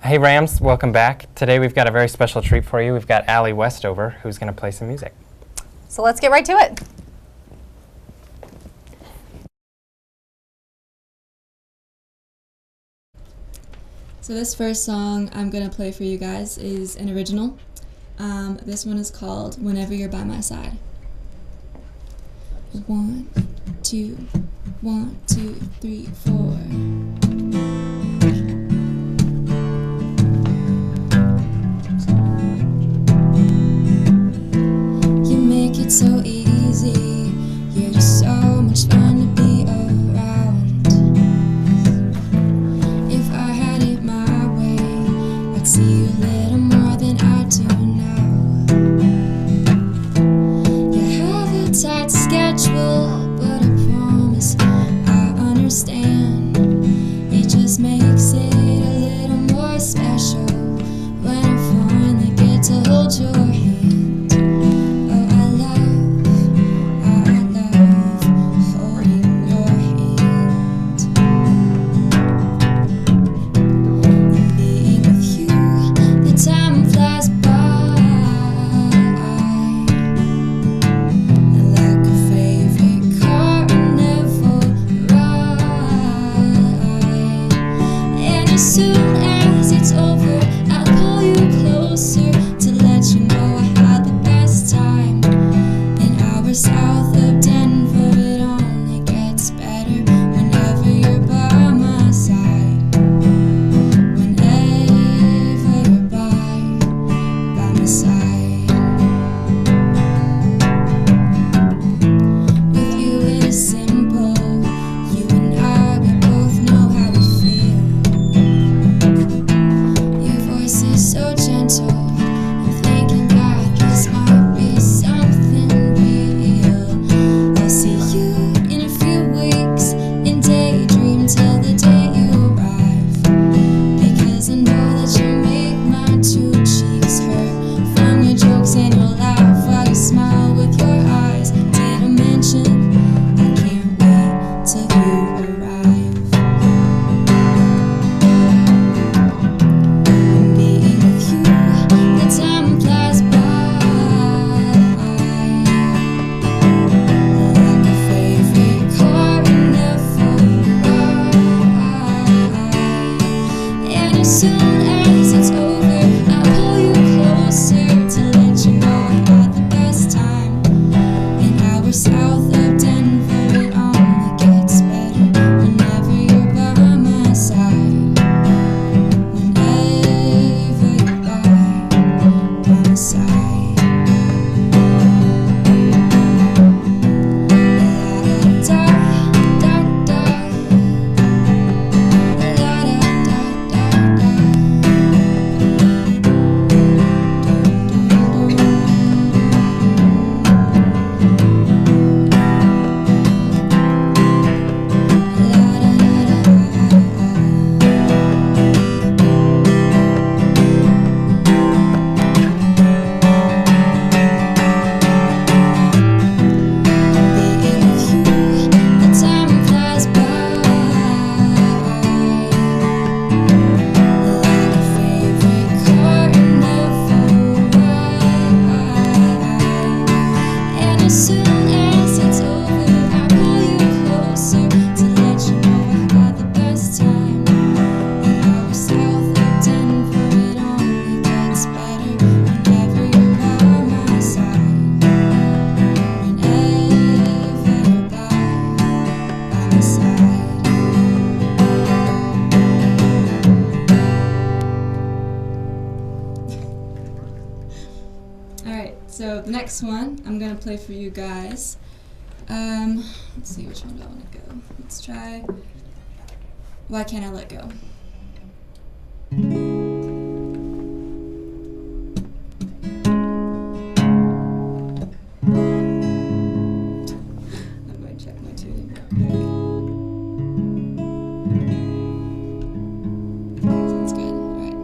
Hey Rams, welcome back. Today we've got a very special treat for you. We've got Ally Westover who's going to play some music. So let's get right to it. So this first song I'm going to play for you guys is an original. This one is called Whenever You're By My Side. 1, 2, 1, 2, 3, 4. It's so easy, you're just so much fun to be around. If I had it my way, I'd see you a little more than I do now. You have a tight schedule, but I promise I understand. It just makes it a little more special when I finally get to hold your hand. As soon as it's over, I'll pull you closer to let you know I had the best time. An hour south of Denver, it only gets better whenever you're by my side. Whenever you're by my side. With you it is simple, you and I, we both know how we feel. So gentle, I'm thinking that this might be something real. I'll see you in a few weeks and daydream till the day you arrive, because I know that you make my two cheeks hurt from your jokes and your laugh while you smile with your eyes. Did I mention I can't wait till you arrive? As soon as it's over, I'll pull you closer to let you know I had the best time. An hour south of Denver, it only gets better whenever you're by my side. Whenever you're by my side. As soon as it's over, I'll pull you closer to let you know I had the best time. An hour south of Denver, it only gets better whenever you're by my side. Whenever you're by my side. Alright, so the next one I'm going to play for you guys. Let's see, which one do I want to go? Let's try Why Can't I Let Go? I'm going to check my tuning real quick. Sounds good. Alright.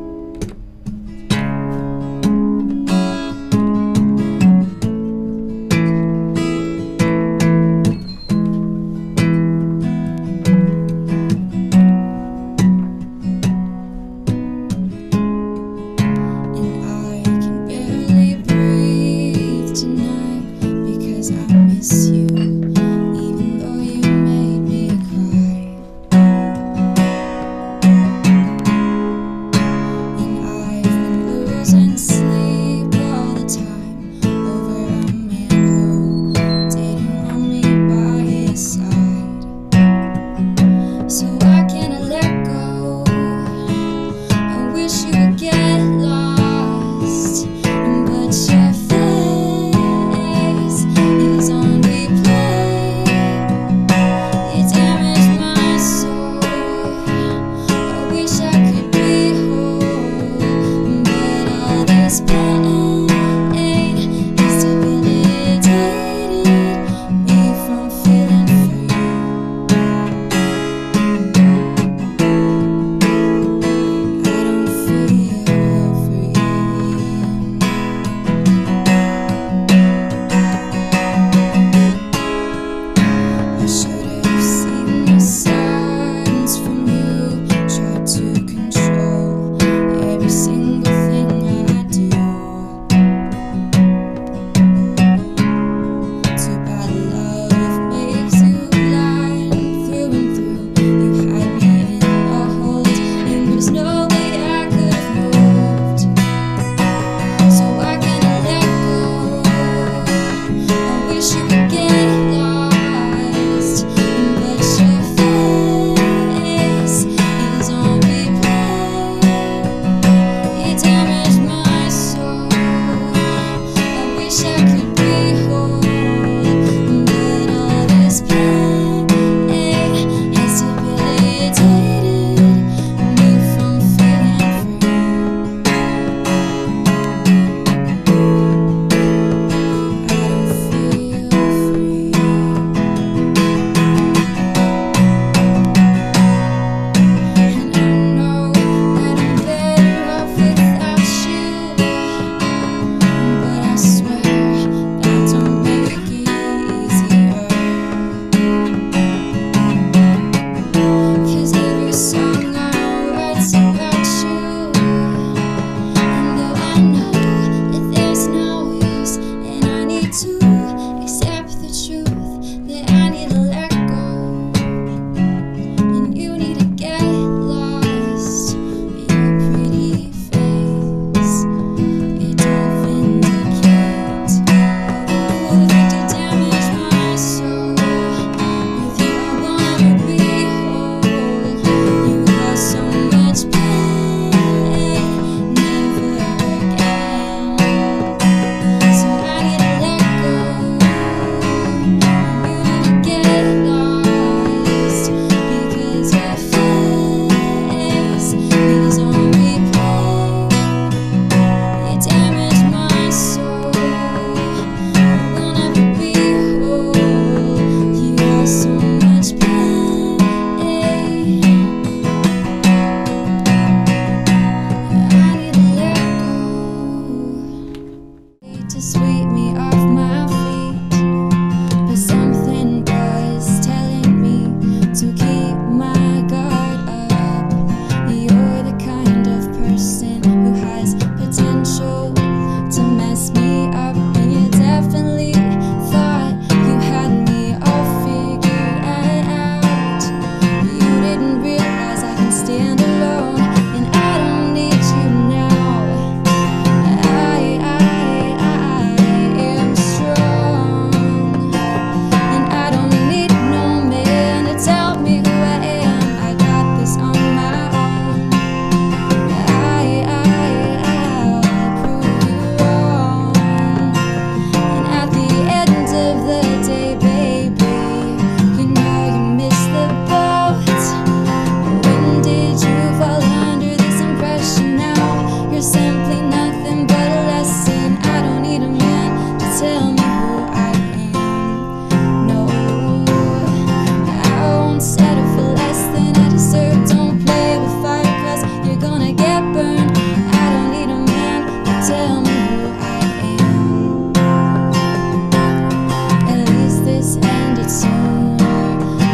it's about you. And though I know that there's no use, and I need to accept the truth that I need to let go, and you need to get lost. Your pretty face, it don't vindicate. Oh, that you damage my soul. With you I won't ever be whole. You cause so much pain, never again. So I need to let go, and you need to get lost, because your face is on replay. You damage my soul. I won't ever be whole. You cause so much pain. I need to let go. To sweep me off my feet, but something was telling me to keep my guard up. You're the kind of person who has potential to mess me up, and you definitely thought you had me all figured out. You didn't realize I can stand alone, and I don't need you now. I am strong, and I don't need no man to tell me who I am. I got this on my own. I'll prove you wrong. And at the end of the day, baby, you know you missed the boat. When did you fall under this impression now? You're simply nothing but a lesson. I don't need a man to tell me who I am. No, I won't settle for less than I deserve. Don't play with fire, 'cause you're gonna get burned. I don't need a man to tell me who I am. At least this ended sooner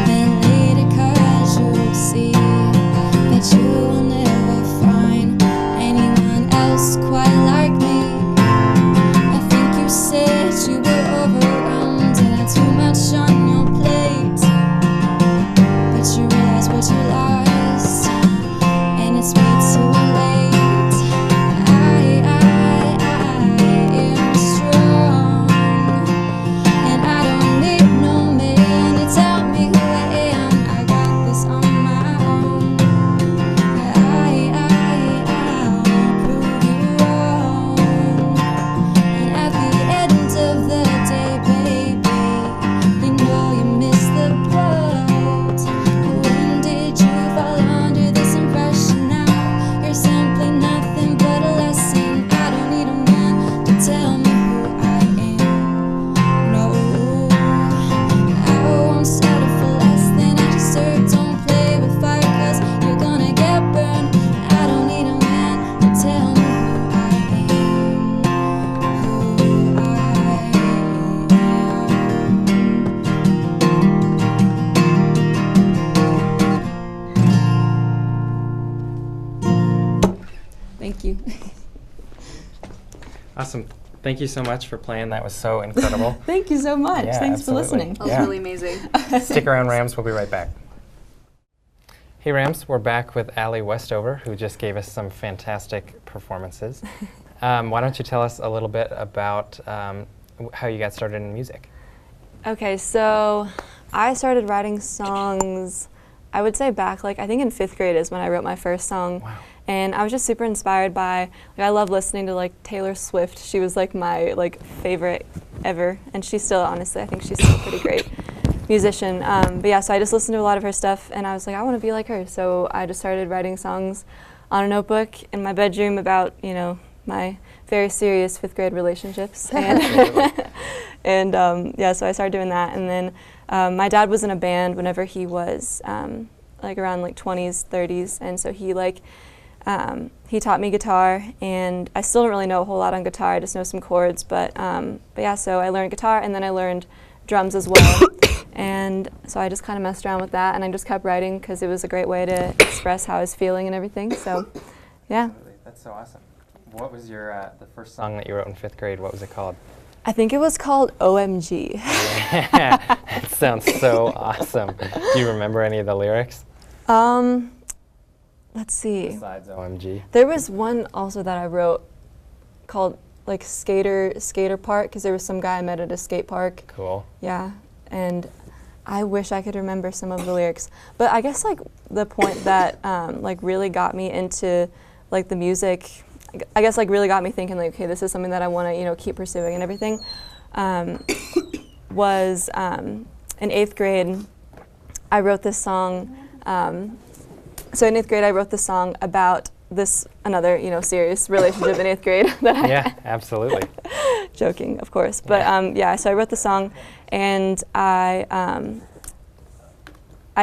than later, 'cause you'll see that you will never find anyone else quite like me. I think you said you were overwhelmed and had too much on your plate, but you realize what you lost, and it's way too late. I am strong, and I don't need no man to tell me who I am. I got this on my own. I'll prove you wrong. And at the end of the day, baby, you know you missed the boat. When did you fall under this impression now? You're simply nothing but a lesson. I don't need a man to tell me who I am. No, I won't settle for less than I deserve. Don't play with fire, 'cause you're gonna get burned. I don't need a man to tell me who I am. Who I am. Thank you. Awesome. Thank you so much for playing. That was so incredible. Thank you so much. Yeah, Thanks absolutely. for listening. That was Yeah. really amazing. Stick around, Rams. We'll be right back. Hey, Rams. We're back with Ally Westover, who just gave us some fantastic performances. Why don't you tell us a little bit about how you got started in music? Okay, so I started writing songs, I would say back, like, I think in 5th grade is when I wrote my first song. Wow. And I was just super inspired by, I love listening to, like, Taylor Swift. She was, like, my, like, favorite ever. And she's still, honestly, I think she's still a pretty great musician. But yeah, so I just listened to a lot of her stuff, and I was like, I want to be like her. So I just started writing songs on a notebook in my bedroom about, you know, my very serious 5th grade relationships. And, yeah, so I started doing that. And then my dad was in a band whenever he was like around like 20s, 30s. And so he taught me guitar, and I still don't really know a whole lot on guitar. I just know some chords. But yeah, so I learned guitar, and then I learned drums as well. And so I just kind of messed around with that, and I just kept writing because it was a great way to express how I was feeling and everything. So, yeah. Absolutely. That's so awesome. What was your the first song that you wrote in 5th grade? What was it called? I think it was called OMG. Yeah, that sounds so awesome. Do you remember any of the lyrics? Let's see. Besides OMG. There was one also that I wrote called like Skater Park, because there was some guy I met at a skate park. Cool. Yeah, and I wish I could remember some of the lyrics. But I guess like the point that like really got me into like the music, I guess like really got me thinking like, okay, this is something that I want to, you know, keep pursuing and everything, was in 8th grade, I wrote this song. So in 8th grade, I wrote the song about this another, you know, serious relationship in 8th grade that I Yeah, absolutely. joking, of course. But yeah, so I wrote the song, and I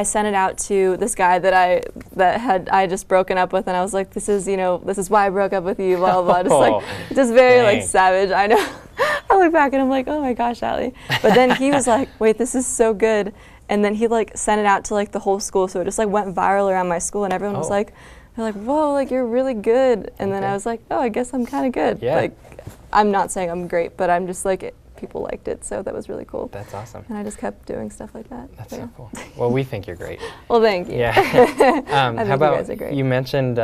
sent it out to this guy that I just broken up with, and I was like, this is, you know, this is why I broke up with you, blah blah blah. Just very dang. like savage. I know. I look back and I'm like, oh my gosh, Ally. But then he was like, wait, this is so good. And then he like sent it out to like the whole school, so it just like went viral around my school, and everyone was like, they're like, whoa, like you're really good. And then I was like, oh, I guess I'm kind of good. Yeah. Like, I'm not saying I'm great, but I'm just like, people liked it, so that was really cool. That's awesome. And I just kept doing stuff like that. That's So, so yeah. cool. Well, we think you're great. Well, thank you. Yeah. I think How you about guys are great. you mentioned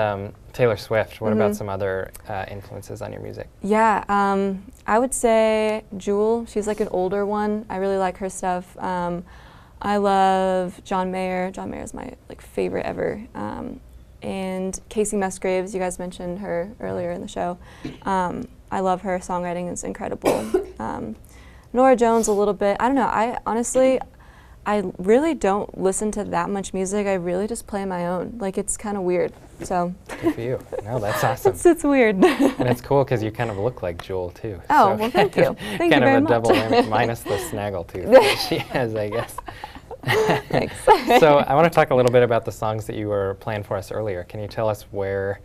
Taylor Swift? What about some other influences on your music? Yeah, I would say Jewel. She's like an older one. I really like her stuff. I love John Mayer. John Mayer is my like favorite ever. And Casey Musgraves, you guys mentioned her earlier in the show. I love her songwriting, it's incredible. Nora Jones a little bit. I don't know, I really don't listen to that much music. I really just play my own. Like, it's kind of weird, so. Good for you. No, that's awesome. It's weird. And it's cool because you kind of look like Jewel too. Oh, well, thank you. Thank you kind very of a much. double whammy, minus the snaggle tooth that she has, I guess. Thanks. So I want to talk a little bit about the songs that you were playing for us earlier. Can you tell us were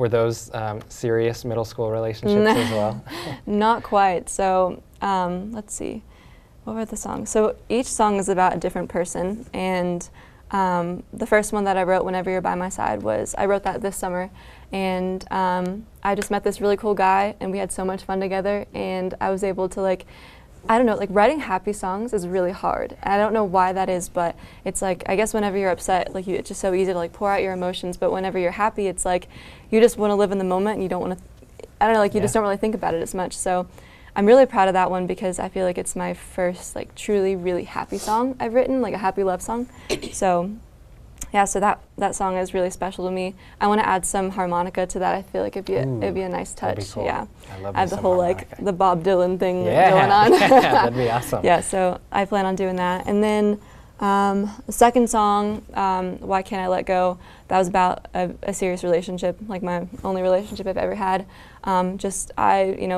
those serious middle school relationships as well? Not quite. So let's see. What were the songs? So each song is about a different person, and the first one that I wrote, Whenever You're By My Side, I wrote that this summer, and I just met this really cool guy, and we had so much fun together, and I was able to like, I don't know, like writing happy songs is really hard. I don't know why that is, but it's like, I guess whenever you're upset, like it's just so easy to like pour out your emotions, but whenever you're happy, it's like you just want to live in the moment, and you don't want to, I don't know, like you just don't really think about it as much. So I'm really proud of that one because I feel like it's my first like truly really happy song I've written, like a happy love song. So yeah, so that song is really special to me. I want to add some harmonica to that. I feel like it'd be a nice touch. That'd be cool. Yeah, I have the whole harmonica. like the Bob Dylan thing Yeah, going on. yeah, that'd be awesome. Yeah, so I plan on doing that. And then the second song, Why Can't I Let Go, that was about a serious relationship, like my only relationship I've ever had. I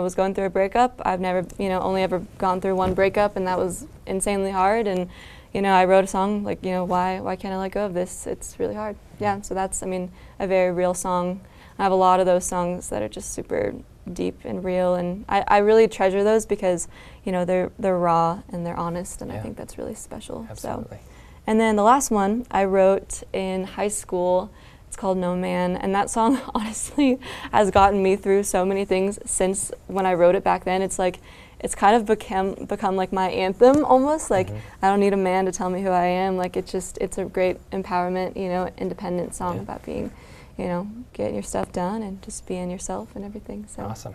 was going through a breakup. I've never, only ever gone through one breakup, and that was insanely hard. And, I wrote a song like, why can't I let go of this? It's really hard. Yeah, so that's, a very real song. I have a lot of those songs that are just super deep and real, and I really treasure those because, they're raw and they're honest, and I think that's really special. Absolutely. So. And then the last one I wrote in high school. It's called No Man, and that song honestly has gotten me through so many things since when I wrote it back then. It's like, it's kind of become like my anthem almost. Like, I don't need a man to tell me who I am. Like, it's a great empowerment, independent song about being, getting your stuff done and just being yourself and everything. So. Awesome.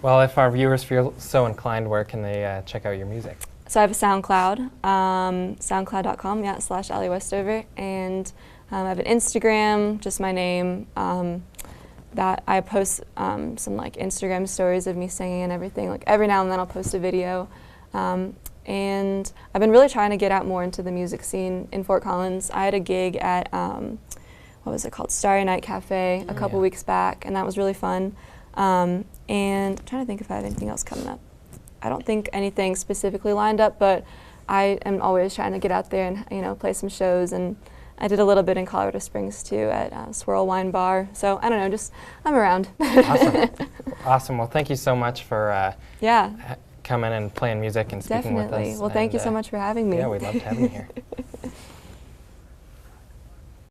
Well, if our viewers feel so inclined, where can they check out your music? So I have a SoundCloud, soundcloud.com, /Ally Westover, and I have an Instagram, just my name, that I post some like Instagram stories of me singing and everything. Like every now and then I'll post a video. And I've been really trying to get out more into the music scene in Fort Collins. I had a gig at, what was it called, Starry Night Cafe a couple weeks back, and that was really fun. And I'm trying to think if I have anything else coming up. I don't think anything specifically lined up, but I am always trying to get out there and play some shows. And I did a little bit in Colorado Springs too at Swirl Wine Bar. So I don't know, I'm around. Awesome. Awesome. Well, thank you so much for coming and playing music and speaking with us. Definitely. Well, thank you so and, much for having me. Yeah, we loved having you here.